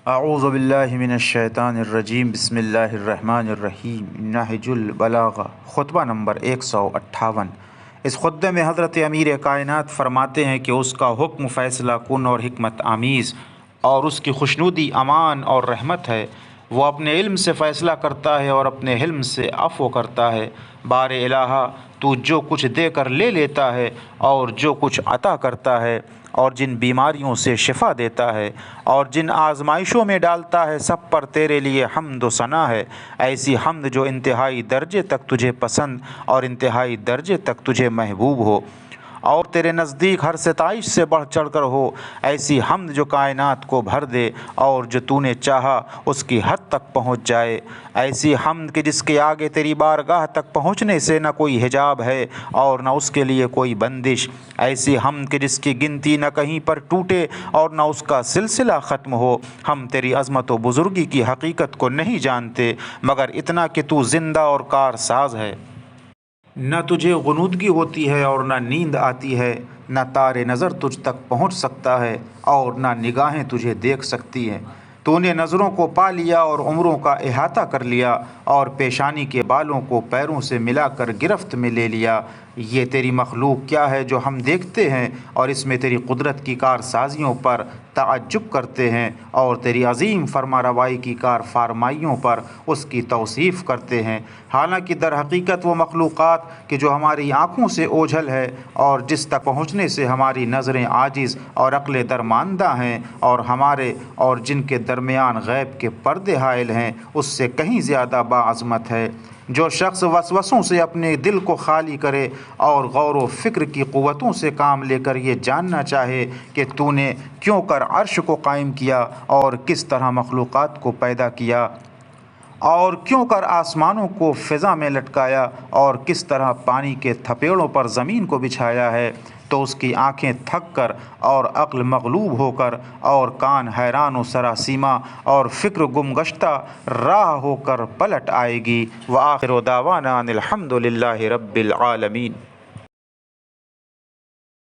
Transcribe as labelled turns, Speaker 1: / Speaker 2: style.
Speaker 1: اعوذ باللہ من الشیطان الرجیم بسم اللہ الرحمن الرحیم نہج البلاغہ خطبہ نمبر 158۔ اس خطبے میں حضرت امیر کائنات فرماتے ہیں کہ اس کا حکم فیصلہ کن اور حکمت آمیز اور اس کی خوشنودی امان اور رحمت ہے۔ وہ اپنے علم سے فیصلہ کرتا ہے اور اپنے حلم سے عفو کرتا ہے۔ بار الہا، تو جو کچھ دے کر لے لیتا ہے اور جو کچھ عطا کرتا ہے اور جن بیماریوں سے شفا دیتا ہے اور جن آزمائشوں میں ڈالتا ہے، سب پر تیرے لیے حمد و ثنا ہے۔ ایسی حمد جو انتہائی درجے تک تجھے پسند اور انتہائی درجے تک تجھے محبوب ہو اور تیرے نزدیک ہر ستائش سے بڑھ چڑھ کر ہو۔ ایسی حمد جو کائنات کو بھر دے اور جو تو نے چاہا اس کی حد تک پہنچ جائے۔ ایسی حمد کہ جس کے آگے تیری بارگاہ تک پہنچنے سے نہ کوئی حجاب ہے اور نہ اس کے لیے کوئی بندش۔ ایسی حمد کہ جس کی گنتی نہ کہیں پر ٹوٹے اور نہ اس کا سلسلہ ختم ہو۔ ہم تیری عظمت و بزرگی کی حقیقت کو نہیں جانتے مگر اتنا کہ تو زندہ اور کار ساز ہے۔ نہ تجھے غنودگی ہوتی ہے اور نہ نیند آتی ہے، نہ تار نظر تجھ تک پہنچ سکتا ہے اور نہ نگاہیں تجھے دیکھ سکتی ہیں۔ تو نے نظروں کو پا لیا اور عمروں کا احاطہ کر لیا اور پیشانی کے بالوں کو پیروں سے ملا کر گرفت میں لے لیا۔ یہ تیری مخلوق کیا ہے جو ہم دیکھتے ہیں اور اس میں تیری قدرت کی کارسازیوں پر تعجب کرتے ہیں اور تیری عظیم فرما روائی کی کار فرمائیوں پر اس کی توصیف کرتے ہیں۔ حالانکہ در حقیقت وہ مخلوقات کہ جو ہماری آنکھوں سے اوجھل ہے اور جس تک پہنچنے سے ہماری نظریں عاجز اور عقلیں درماندہ ہیں اور ہمارے اور جن کے درمیان غیب کے پردے حائل ہیں، اس سے کہیں زیادہ باعظمت ہے۔ جو شخص وسوسوں سے اپنے دل کو خالی کرے اور غور و فکر کی قوتوں سے کام لے کر یہ جاننا چاہے کہ تو نے کیوں کر عرش کو قائم کیا اور کس طرح مخلوقات کو پیدا کیا اور کیوں کر آسمانوں کو فضا میں لٹکایا اور کس طرح پانی کے تھپیڑوں پر زمین کو بچھایا ہے، تو اس کی آنکھیں تھک کر اور عقل مغلوب ہو کر اور کان حیران و سراسیمہ اور فکر گمگشتہ راہ ہو کر پلٹ آئے گی۔ وآخر دعوانا ان الحمد للہ رب العالمین۔